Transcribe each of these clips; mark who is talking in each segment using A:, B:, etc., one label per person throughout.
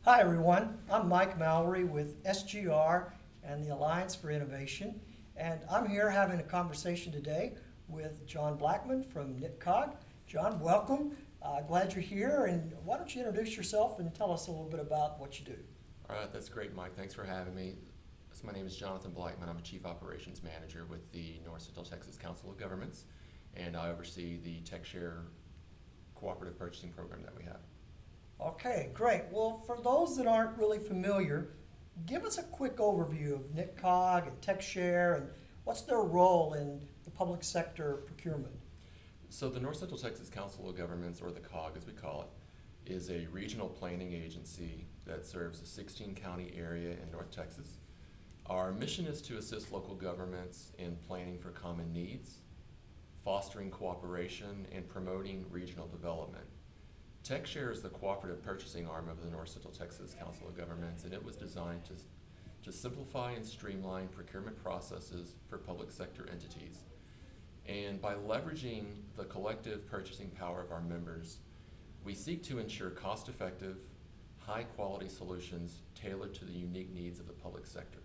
A: Hi, everyone. I'm Mike Mallory with SGR and the Alliance for Innovation, and I'm here having a conversation today with John Blackman from NCTCOG. John, welcome. Glad you're here, and why don't you introduce yourself and tell us a little bit about what you do.
B: All right, that's great, Mike. Thanks for having me. So my name is Jonathan Blackman. I'm a Chief Operations Manager with the North Central Texas Council of Governments, and I oversee the TXShare cooperative purchasing program that we have.
A: Okay, great. Well, for those that aren't really familiar, give us a quick overview of NCTCOG and TXShare and what's their role in the public sector procurement.
B: So the North Central Texas Council of Governments, or the COG as we call it, is a regional planning agency that serves a 16-county area in North Texas. Our mission is to assist local governments in planning for common needs, fostering cooperation, and promoting regional development. TXShare is the cooperative purchasing arm of the North Central Texas Council of Governments, and it was designed to simplify and streamline procurement processes for public sector entities. And by leveraging the collective purchasing power of our members, we seek to ensure cost-effective, high-quality solutions tailored to the unique needs of the public sector.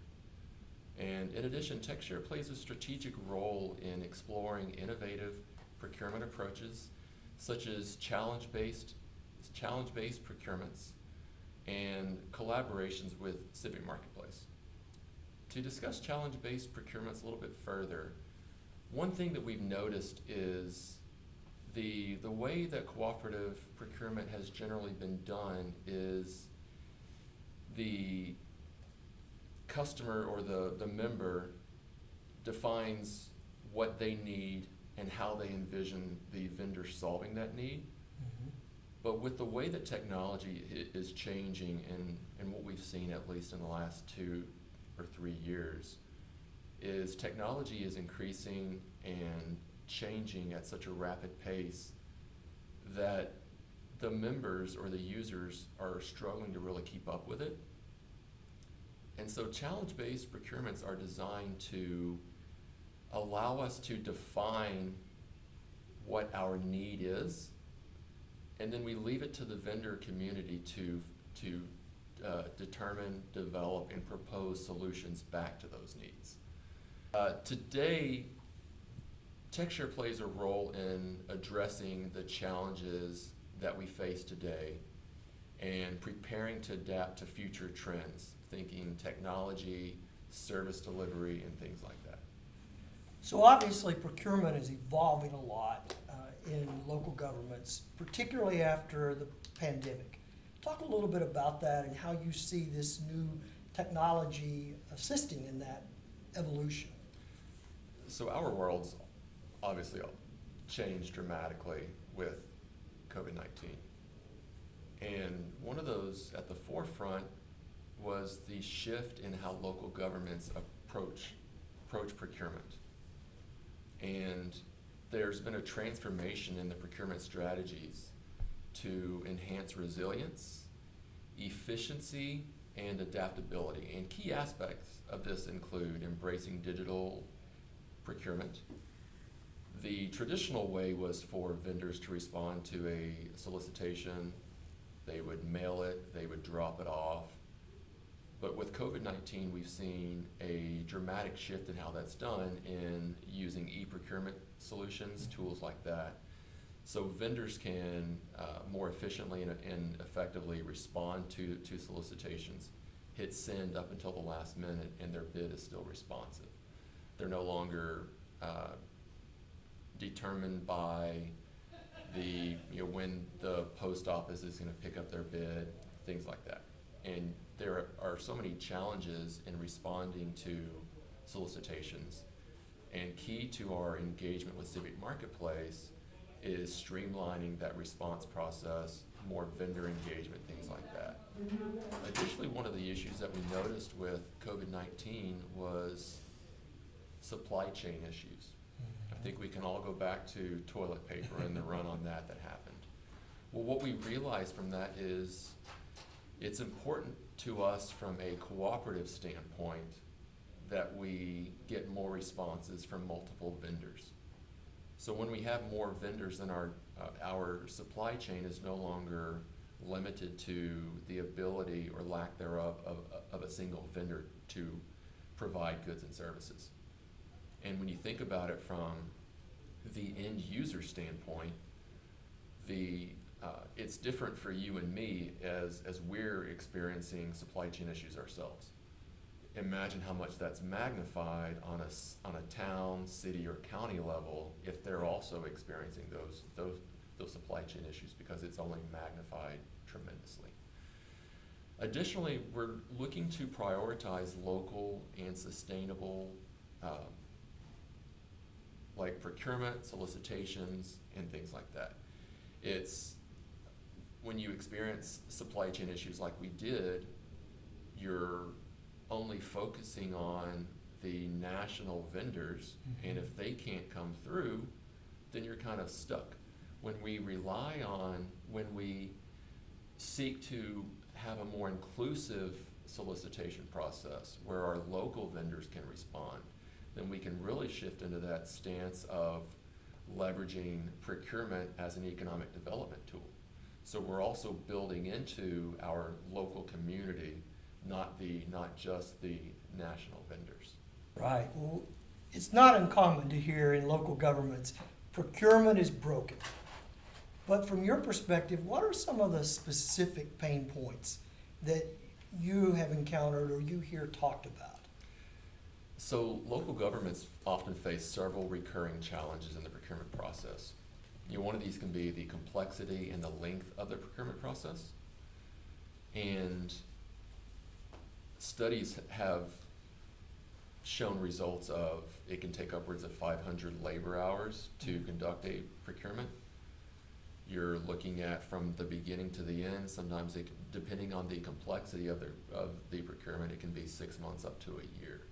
B: And in addition, TXShare plays a strategic role in exploring innovative procurement approaches such as challenge-based procurements and collaborations with Civic Marketplace. To discuss challenge-based procurements a little bit further, one thing that we've noticed is the way that cooperative procurement has generally been done is the customer or the member defines what they need and how they envision the vendor solving that need.
A: Mm-hmm.
B: But with the way that technology is changing and what we've seen at least in the last 2 or 3 years is technology is increasing and changing at such a rapid pace that the members or the users are struggling to really keep up with it. And so challenge-based procurements are designed to allow us to define what our need is, and then we leave it to the vendor community to determine, develop, and propose solutions back to those needs. Today, TXShare plays a role in addressing the challenges that we face today and preparing to adapt to future trends, thinking technology, service delivery, and things like that.
A: So obviously procurement is evolving a lot in local governments, particularly after the pandemic. Talk a little bit about that and how you see this new technology assisting in that evolution.
B: So our world's obviously changed dramatically with COVID-19. And one of those at the forefront was the shift in how local governments approach procurement. And there's been a transformation in the procurement strategies to enhance resilience, efficiency, and adaptability. And key aspects of this include embracing digital procurement. The traditional way was for vendors to respond to a solicitation. They would mail it, they would drop it off. But with COVID-19, we've seen a dramatic shift in how that's done in using e-procurement solutions, tools like that. So vendors can more efficiently and effectively respond to solicitations, hit send up until the last minute, and their bid is still responsive. They're no longer determined by when the post office is going to pick up their bid, things like that. And there are so many challenges in responding to solicitations. And key to our engagement with Civic Marketplace is streamlining that response process, more vendor engagement, things like that. Additionally, one of the issues that we noticed with COVID-19 was supply chain issues. I think we can all go back to toilet paper and the run on that happened. Well, what we realized from that is it's important to us from a cooperative standpoint that we get more responses from multiple vendors. So when we have more vendors, then our supply chain is no longer limited to the ability or lack thereof of a single vendor to provide goods and services. And when you think about it from the end user standpoint, it's different for you and me as we're experiencing supply chain issues ourselves. Imagine how much that's magnified on a town, city, or county level if they're also experiencing those supply chain issues, because it's only magnified tremendously. Additionally, we're looking to prioritize local and sustainable like procurement, solicitations, and things like that. It's when you experience supply chain issues like we did, you're only focusing on the national vendors, and if they can't come through, then you're kind of stuck. When we seek to have a more inclusive solicitation process where our local vendors can respond, then we can really shift into that stance of leveraging procurement as an economic development tool. So we're also building into our local community, not just the national vendors.
A: Right. Well, it's not uncommon to hear in local governments, procurement is broken. But from your perspective, what are some of the specific pain points that you have encountered or you hear talked about?
B: So local governments often face several recurring challenges in the procurement process. One of these can be the complexity and the length of the procurement process. And studies have shown results of it can take upwards of 500 labor hours to conduct a procurement. You're looking at from the beginning to the end, sometimes depending on the complexity of the procurement, it can be 6 months up to a year.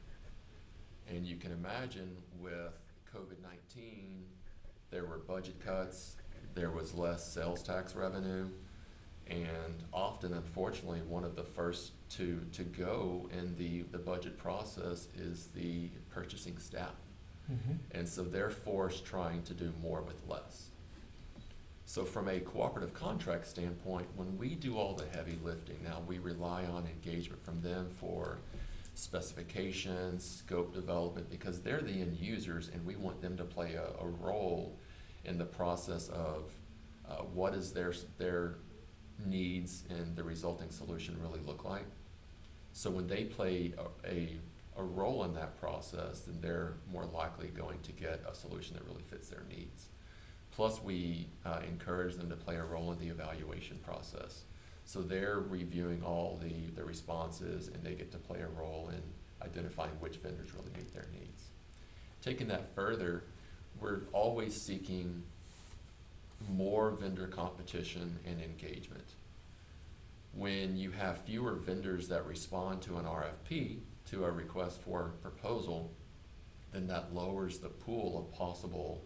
B: And you can imagine with COVID-19, there were budget cuts, there was less sales tax revenue, and often, unfortunately, one of the first to go in the budget process is the purchasing staff. Mm-hmm. And so they're forced trying to do more with less. So from a cooperative contract standpoint, when we do all the heavy lifting, now we rely on engagement from them for specifications, scope development, because they're the end users and we want them to play a role in the process of what is their needs and the resulting solution really look like. So when they play a role in that process, then they're more likely going to get a solution that really fits their needs. Plus, we encourage them to play a role in the evaluation process. So they're reviewing all the responses, and they get to play a role in identifying which vendors really meet their needs. Taking that further, we're always seeking more vendor competition and engagement. When you have fewer vendors that respond to an RFP, to a request for proposal, then that lowers the pool of possible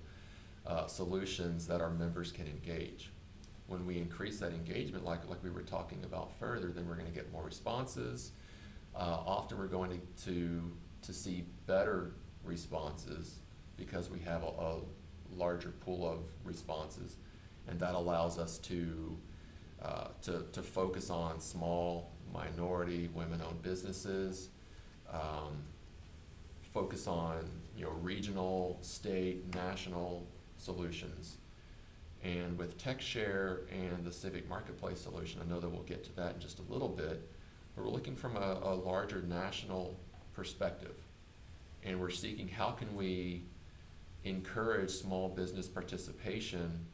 B: solutions that our members can engage. When we increase that engagement, like we were talking about further, then we're going to get more responses. Often we're going to see better responses because we have a larger pool of responses, and that allows us to focus on small, minority, women-owned businesses, focus on regional, state, national solutions. And with TXShare and the Civic Marketplace solution, I know that we'll get to that in just a little bit, but we're looking from a larger national perspective. And we're seeking how can we encourage small business participation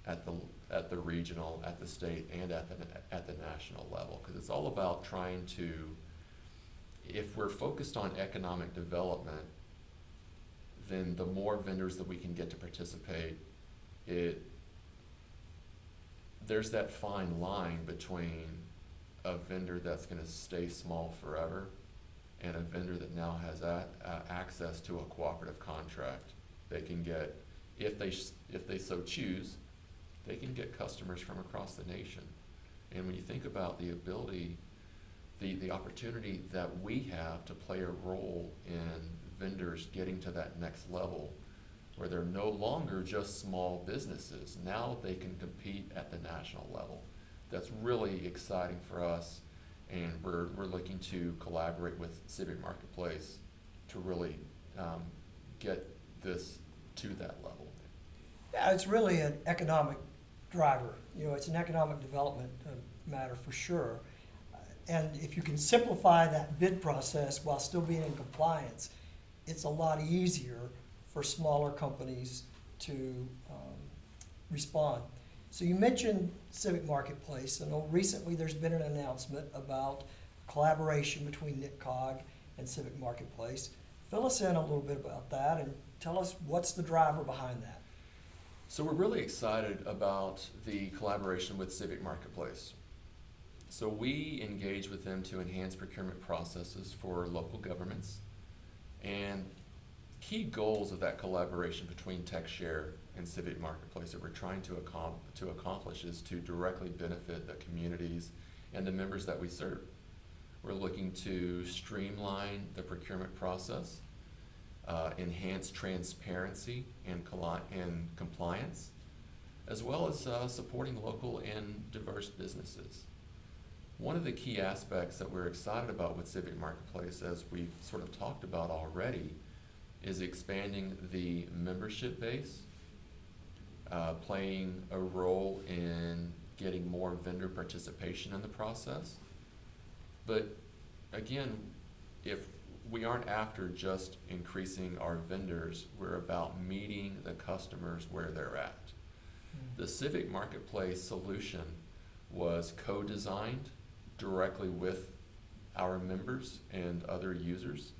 B: at the regional, at the state, and at the national level. Because it's all about trying to, if we're focused on economic development, then the more vendors that we can get to participate, there's that fine line between a vendor that's going to stay small forever and a vendor that now has access to a cooperative contract. They can get, if they so choose, they can get customers from across the nation. And when you think about the ability, the opportunity that we have to play a role in vendors getting to that next level, where they're no longer just small businesses. Now they can compete at the national level. that's really exciting for us, and we're looking to collaborate with Civic Marketplace to really get this to that level.
A: Yeah, it's really an economic driver. It's an economic development matter for sure. And if you can simplify that bid process while still being in compliance, it's a lot easier for smaller companies to respond. So you mentioned Civic Marketplace. I know recently there's been an announcement about collaboration between NCTCOG and Civic Marketplace. Fill us in a little bit about that and tell us what's the driver behind that.
B: So we're really excited about the collaboration with Civic Marketplace. So we engage with them to enhance procurement processes for local governments. And key goals of that collaboration between TXShare and Civic Marketplace that we're trying to accomplish is to directly benefit the communities and the members that we serve. We're looking to streamline the procurement process, enhance transparency and compliance, as well as supporting local and diverse businesses. One of the key aspects that we're excited about with Civic Marketplace, as we've sort of talked about already, is expanding the membership base, playing a role in getting more vendor participation in the process. But again, if we aren't after just increasing our vendors, we're about meeting the customers where they're at. The Civic Marketplace solution was co-designed directly with our members and other users,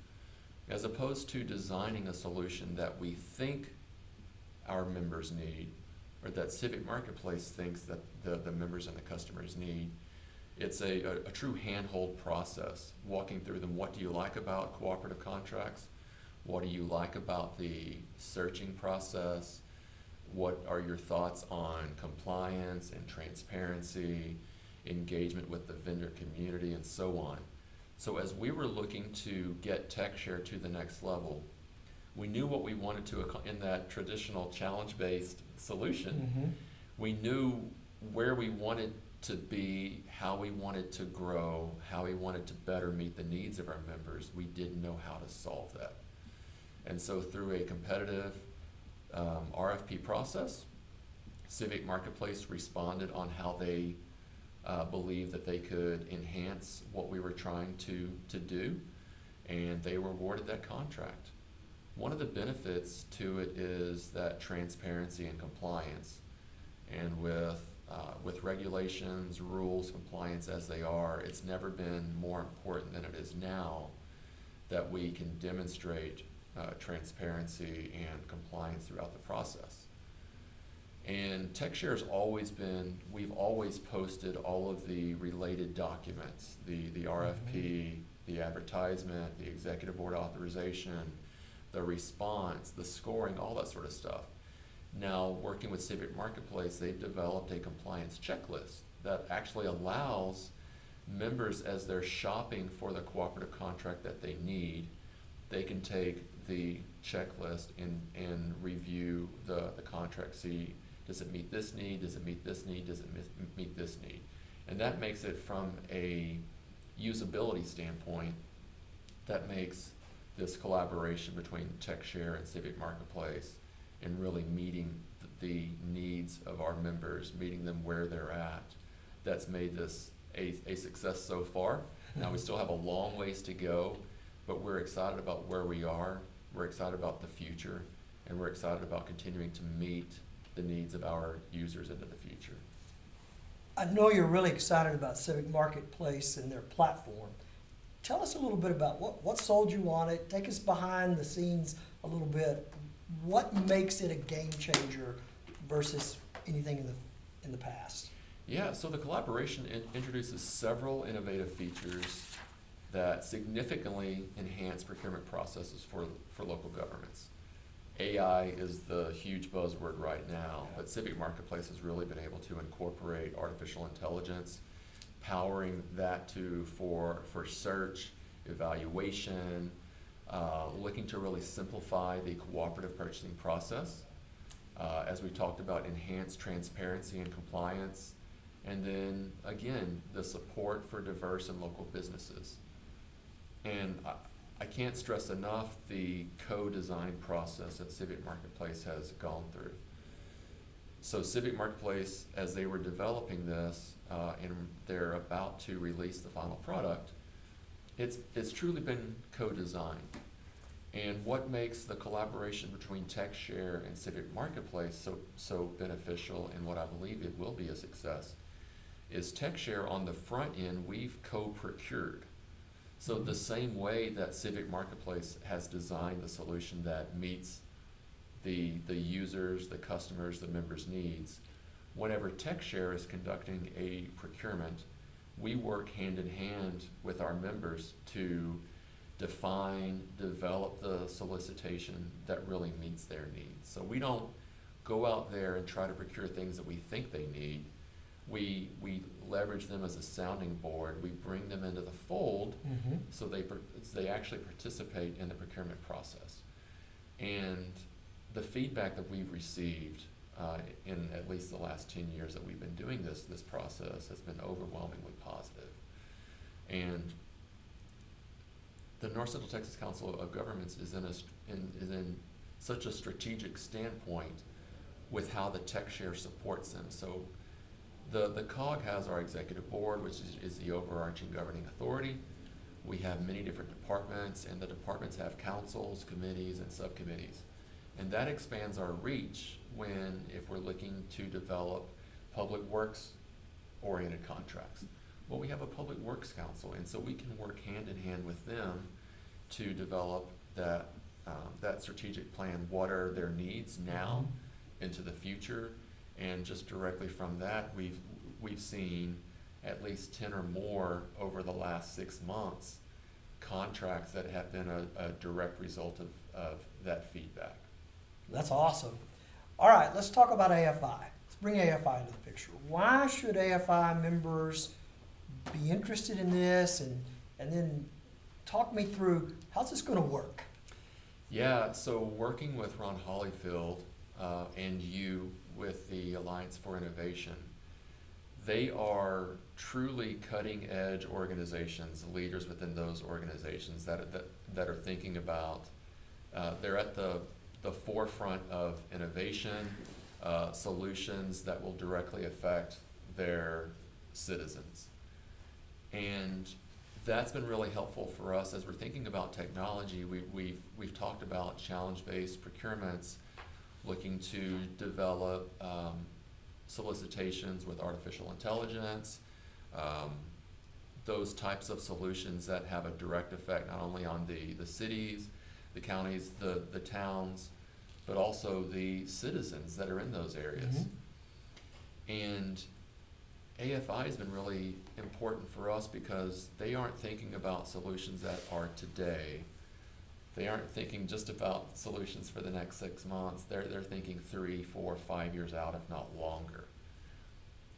B: as opposed to designing a solution that we think our members need, or that Civic Marketplace thinks that the members and the customers need. It's a true handhold process, walking through them. What do you like about cooperative contracts? What do you like about the searching process? What are your thoughts on compliance and transparency, engagement with the vendor community, and so on? So as we were looking to get TXShare to the next level, we knew what we wanted to, in that traditional challenge-based solution, we knew where we wanted to be, how we wanted to grow, how we wanted to better meet the needs of our members. We didn't know how to solve that. And so through a competitive RFP process, Civic Marketplace responded on how they believed that they could enhance what we were trying to do, and they were awarded that contract. One of the benefits to it is that transparency and compliance, and with regulations, rules, compliance as they are, it's never been more important than it is now that we can demonstrate transparency and compliance throughout the process. And TXShare has always been, we've always posted all of the related documents, the RFP, the advertisement, the executive board authorization, the response, the scoring, all that sort of stuff. Now, working with Civic Marketplace, they've developed a compliance checklist that actually allows members, as they're shopping for the cooperative contract that they need, they can take the checklist and review the contract, see, does it meet this need, does it meet this need, does it meet this need? And that makes it, from a usability standpoint, that makes this collaboration between TXShare and Civic Marketplace and really meeting the needs of our members, meeting them where they're at, that's made this a success so far. Now, we still have a long ways to go, but we're excited about where we are, we're excited about the future, and we're excited about continuing to meet the needs of our users into the future.
A: I know you're really excited about Civic Marketplace and their platform. Tell us a little bit about what sold you on it. Take us behind the scenes a little bit. What makes it a game changer versus anything in the past?
B: Yeah, so the collaboration introduces several innovative features that significantly enhance procurement processes for local governments. AI is the huge buzzword right now, but Civic Marketplace has really been able to incorporate artificial intelligence, powering that for search, evaluation, looking to really simplify the cooperative purchasing process. As we talked about, enhanced transparency and compliance, And then, again, the support for diverse and local businesses. And I can't stress enough the co-design process that Civic Marketplace has gone through. So Civic Marketplace, as they were developing this, and they're about to release the final product, it's truly been co-designed. And what makes the collaboration between TXShare and Civic Marketplace so beneficial, and what I believe it will be a success, is TXShare on the front end, we've co-procured. So the same way that Civic Marketplace has designed the solution that meets the users, the customers, the members' needs, whenever TXShare is conducting a procurement, we work hand in hand with our members to define, develop the solicitation that really meets their needs. So we don't go out there and try to procure things that we think they need. We leverage them as a sounding board. We bring them into the fold, so they actually participate in the procurement process. And the feedback that we've received in at least the last 10 years that we've been doing this process has been overwhelmingly positive. And the North Central Texas Council of Governments is in such a strategic standpoint with how the TXShare supports them. So the COG has our executive board, which is the overarching governing authority. We have many different departments, and the departments have councils, committees, and subcommittees. And that expands our reach if we're looking to develop public works oriented contracts. Well, we have a public works council, and so we can work hand in hand with them to develop that strategic plan. What are their needs now into the future? And just directly from that, we've seen at least 10 or more over the last 6 months contracts that have been a direct result of that feedback.
A: That's awesome. All right, let's talk about AFI. Let's bring AFI into the picture. Why should AFI members be interested in this? And then talk me through, how's this going to work?
B: Yeah, so working with Ron Hollyfield and you with the Alliance for Innovation, they are truly cutting edge organizations, leaders within those organizations that are thinking about, they're at the forefront of innovation, solutions that will directly affect their citizens. And that's been really helpful for us as we're thinking about technology. We've talked about challenge-based procurements, looking to develop solicitations with artificial intelligence, those types of solutions that have a direct effect not only on the cities, the counties, the towns, but also the citizens that are in those areas. And AFI has been really important for us because they aren't thinking about solutions that are today. They aren't thinking just about solutions for the next 6 months. They're thinking 3, 4, 5 years out, if not longer.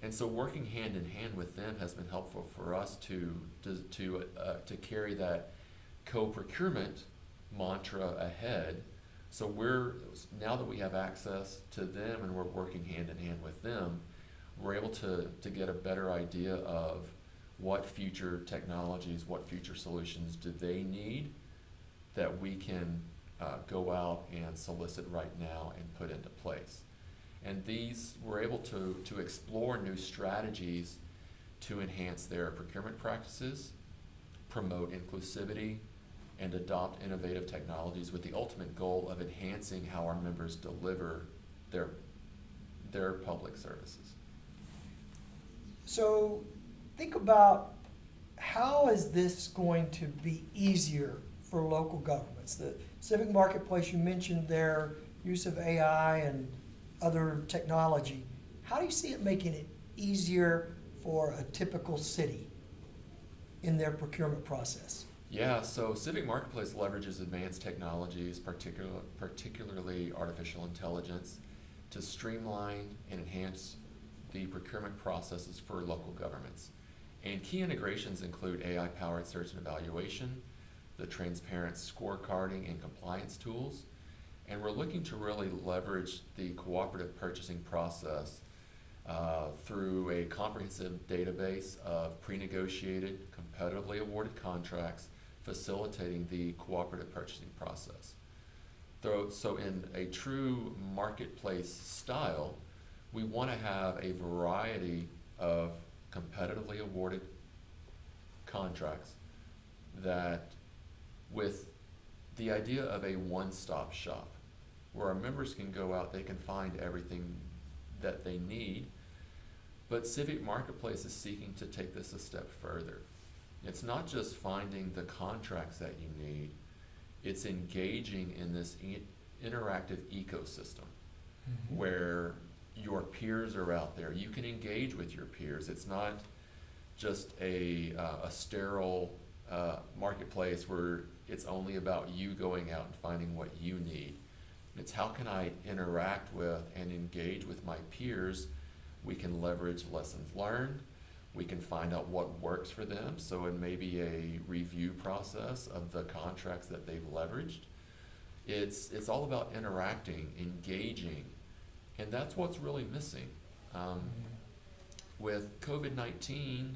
B: And so working hand in hand with them has been helpful for us to carry that co-procurement mantra ahead. So now that we have access to them and we're working hand in hand with them, we're able to get a better idea of what future technologies, what future solutions do they need that we can go out and solicit right now and put into place. And we're able to explore new strategies to enhance their procurement practices, promote inclusivity, and adopt innovative technologies with the ultimate goal of enhancing how our members deliver their public services.
A: So think about, how is this going to be easier for local governments? The Civic Marketplace, you mentioned their use of AI and other technology. How do you see it making it easier for a typical city in their procurement process?
B: Yeah, so Civic Marketplace leverages advanced technologies, particularly artificial intelligence, to streamline and enhance the procurement processes for local governments. And key integrations include AI-powered search and evaluation, the transparent scorecarding and compliance tools, and we're looking to really leverage the cooperative purchasing process through a comprehensive database of pre-negotiated, competitively awarded contracts, facilitating the cooperative purchasing process. So in a true marketplace style, we want to have a variety of competitively awarded contracts that, with the idea of a one-stop shop, where our members can go out, they can find everything that they need, but Civic Marketplace is seeking to take this a step further. It's not just finding the contracts that you need, it's engaging in this interactive ecosystem where your peers are out there. You can engage with your peers. It's not just a sterile marketplace where it's only about you going out and finding what you need. It's how can I interact with and engage with my peers. We can leverage lessons learned. We can find out what works for them. So it may be a review process of the contracts that they've leveraged. It's all about interacting, engaging, and that's what's really missing. With COVID-19,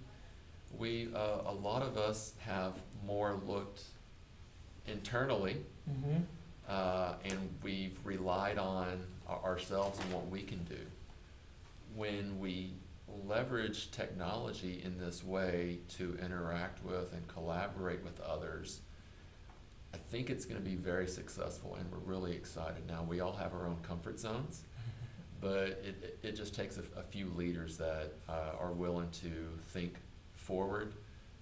B: a lot of us have more looked internally, and we've relied on ourselves and what we can do. When we leverage technology in this way to interact with and collaborate with others, I think it's going to be very successful, and we're really excited. Now, we all have our own comfort zones, but it just takes a few leaders that are willing to think forward,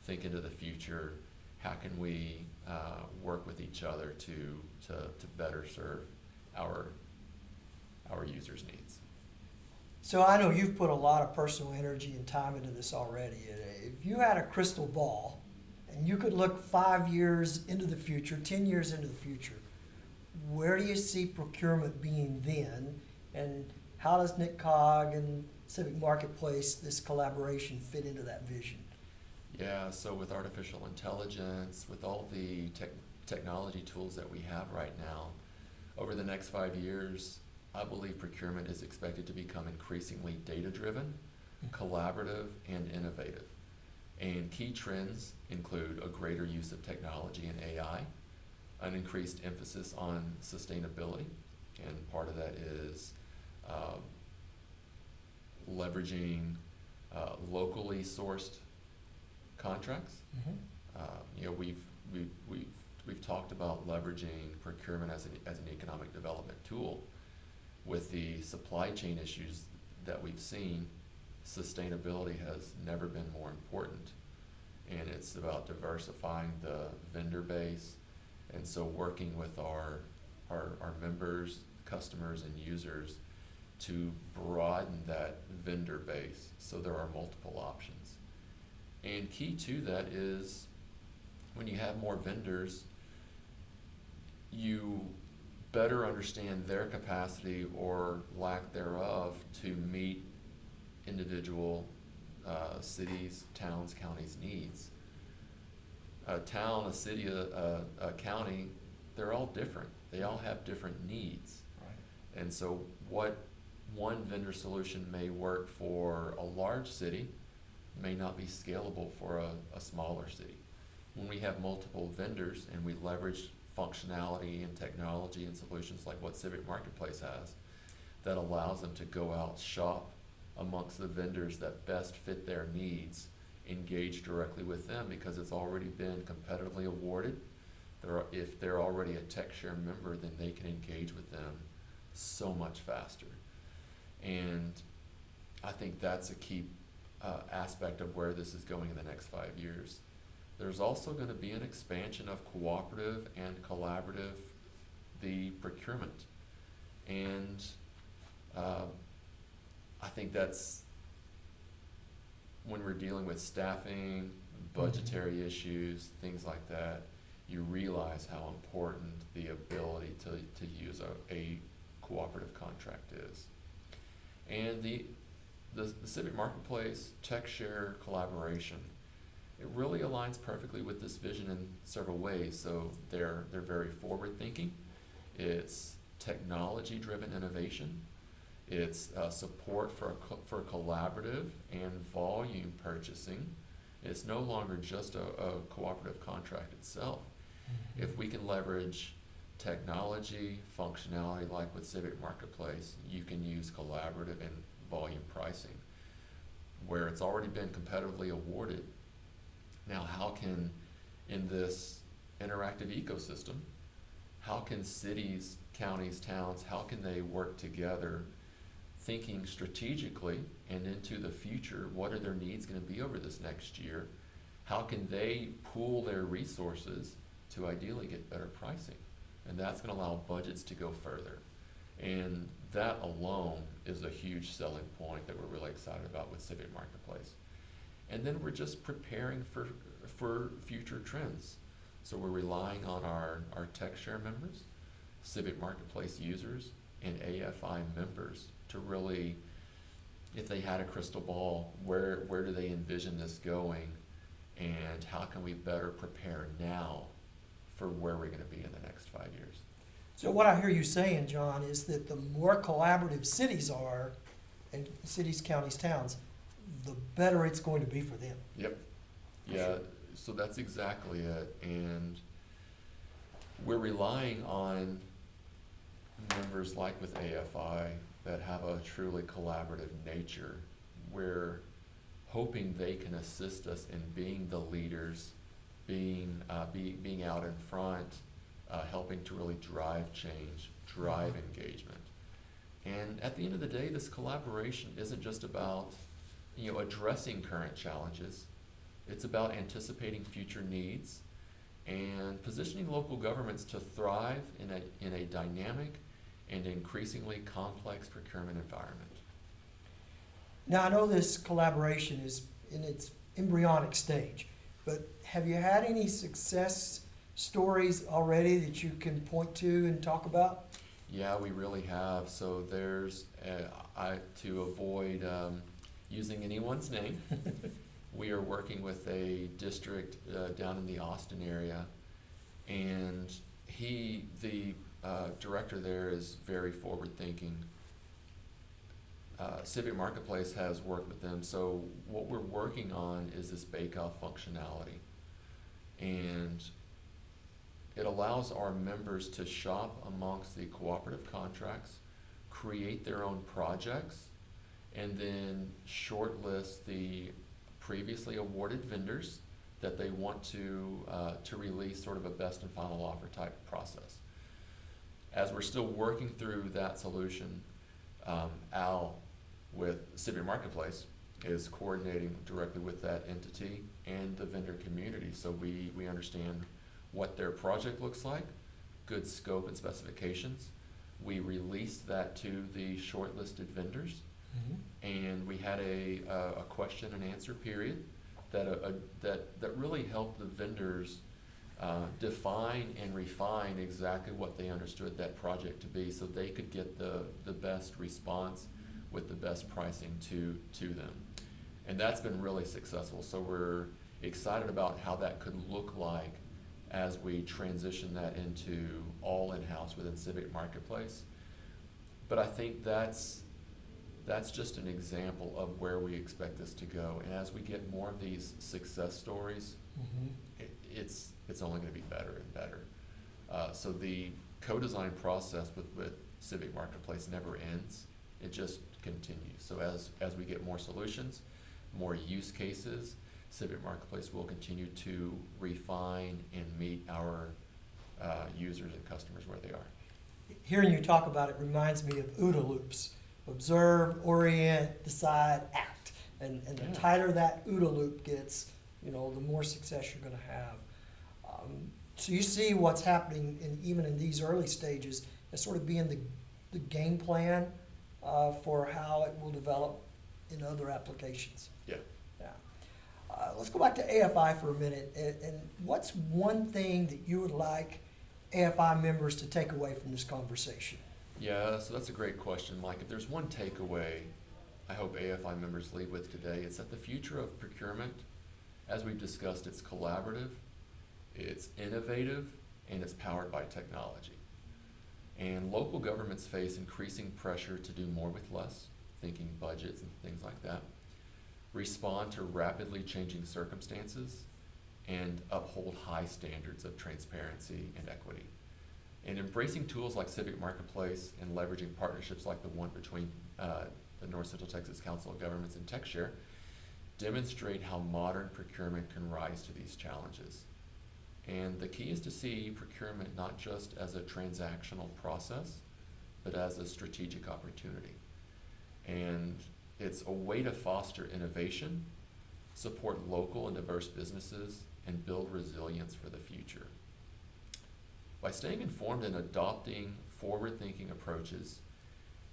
B: think into the future. How can we work with each other to better serve our users' needs?
A: So I know you've put a lot of personal energy and time into this already. If you had a crystal ball and you could look 5 years into the future, 10 years into the future, where do you see procurement being then? And how does NCTCOG and Civic Marketplace, this collaboration, fit into that vision?
B: Yeah, so with artificial intelligence, with all the technology tools that we have right now, over the next 5 years, I believe procurement is expected to become increasingly data-driven, collaborative, and innovative. And key trends include a greater use of technology and AI, an increased emphasis on sustainability, and part of that is leveraging locally sourced contracts. We've talked about leveraging procurement as an economic development tool. With the supply chain issues that we've seen, sustainability has never been more important, and it's about diversifying the vendor base, and so working with our members, customers, and users to broaden that vendor base so there are multiple options. And key to that is when you have more vendors, you better understand their capacity or lack thereof to meet individual cities, towns, counties' needs. A town, a city, a county, they're all different. They all have different needs. Right. And so what one vendor solution may work for a large city may not be scalable for a smaller city. When we have multiple vendors and we leverage functionality and technology and solutions like what Civic Marketplace has, that allows them to go out, shop amongst the vendors that best fit their needs, engage directly with them because it's already been competitively awarded. If they're already a TXShare member, then they can engage with them so much faster. And I think that's a key aspect of where this is going in the next 5 years. There's also going to be an expansion of cooperative and collaborative, the procurement. And I think that's when we're dealing with staffing, budgetary issues, things like that, you realize how important the ability to use a cooperative contract is. And the Civic Marketplace TXShare collaboration, it really aligns perfectly with this vision in several ways. So they're very forward thinking. It's technology driven innovation. It's support for collaborative and volume purchasing. It's no longer just a cooperative contract itself. If we can leverage technology, functionality like with Civic Marketplace, you can use collaborative and volume pricing where it's already been competitively awarded. Now, how can, in this interactive ecosystem, how can cities, counties, towns, how can they work together thinking strategically and into the future? What are their needs going to be over this next year? How can they pool their resources to ideally get better pricing? And that's going to allow budgets to go further. And that alone is a huge selling point that we're really excited about with Civic Marketplace. And then we're just preparing for future trends. So we're relying on our TXShare members, Civic Marketplace users, and AFI members to really, if they had a crystal ball, where do they envision this going, and how can we better prepare now for where we're going to be in the next 5 years?
A: So what I hear you saying, John, is that the more collaborative cities are, and cities, counties, towns, the better it's going to be for them.
B: Yep. Yeah, so that's exactly it. And we're relying on members like with AFI that have a truly collaborative nature. We're hoping they can assist us in being the leaders, being out in front, helping to really drive change, drive engagement. And at the end of the day, this collaboration isn't just about addressing current challenges. It's about anticipating future needs and positioning local governments to thrive in a dynamic and increasingly complex procurement environment.
A: Now, I know this collaboration is in its embryonic stage, but have you had any success stories already that you can point to and talk about?
B: Yeah, we really have. So there's, to avoid using anyone's name, we are working with a district down in the Austin area, and the director there is very forward-thinking. Civic Marketplace has worked with them, so what we're working on is this bake-off functionality, and it allows our members to shop amongst the cooperative contracts, create their own projects, and then shortlist the previously awarded vendors that they want to release sort of a best and final offer type process. As we're still working through that solution, Al with Civic Marketplace is coordinating directly with that entity and the vendor community, so we understand what their project looks like, good scope and specifications. We released that to the shortlisted vendors, and we had a question and answer period that really helped the vendors define and refine exactly what they understood that project to be, so they could get the best response with the best pricing to them. And that's been really successful, so we're excited about how that could look like as we transition that into all in-house within Civic Marketplace. But I think that's just an example of where we expect this to go. And as we get more of these success stories, it's only going to be better and better. So the co-design process with Civic Marketplace never ends. It just continues. So as we get more solutions, more use cases, Civic Marketplace will continue to refine and meet our users and customers where they are.
A: Hearing you talk about it reminds me of OODA loops. Observe, orient, decide, act. And the tighter that OODA loop gets, the more success you're going to have. So you see what's happening even in these early stages as sort of being the game plan for how it will develop in other applications.
B: Yeah.
A: Let's go back to AFI for a minute. And what's one thing that you would like AFI members to take away from this conversation?
B: Yeah, so that's a great question, Mike. If there's one takeaway I hope AFI members leave with today, it's that the future of procurement, as we've discussed, it's collaborative, it's innovative, and it's powered by technology. And local governments face increasing pressure to do more with less, thinking budgets and things like that, respond to rapidly changing circumstances, and uphold high standards of transparency and equity. And embracing tools like Civic Marketplace and leveraging partnerships like the one between the North Central Texas Council of Governments and TXShare demonstrate how modern procurement can rise to these challenges. And the key is to see procurement not just as a transactional process, but as a strategic opportunity. And it's a way to foster innovation, support local and diverse businesses, and build resilience for the future. By staying informed and adopting forward-thinking approaches,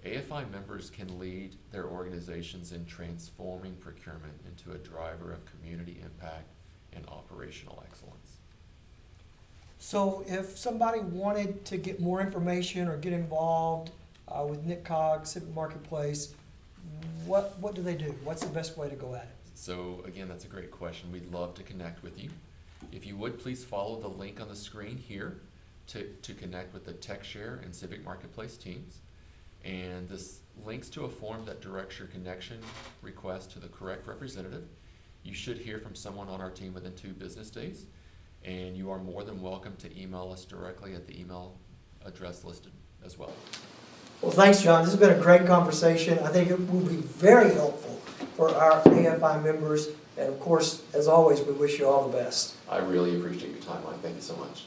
B: AFI members can lead their organizations in transforming procurement into a driver of community impact and operational excellence.
A: So if somebody wanted to get more information or get involved with NCTCOG, Civic Marketplace, what do they do? What's the best way to go at it?
B: So again, that's a great question. We'd love to connect with you. If you would, please follow the link on the screen here to connect with the TXShare and Civic Marketplace teams. And this links to a form that directs your connection request to the correct representative. You should hear from someone on our team within 2 business days, and you are more than welcome to email us directly at the email address listed as well.
A: Well, thanks, John. This has been a great conversation. I think it will be very helpful for our AFI members. And of course, as always, we wish you all the best.
B: I really appreciate your time, Mike. Thank you so much.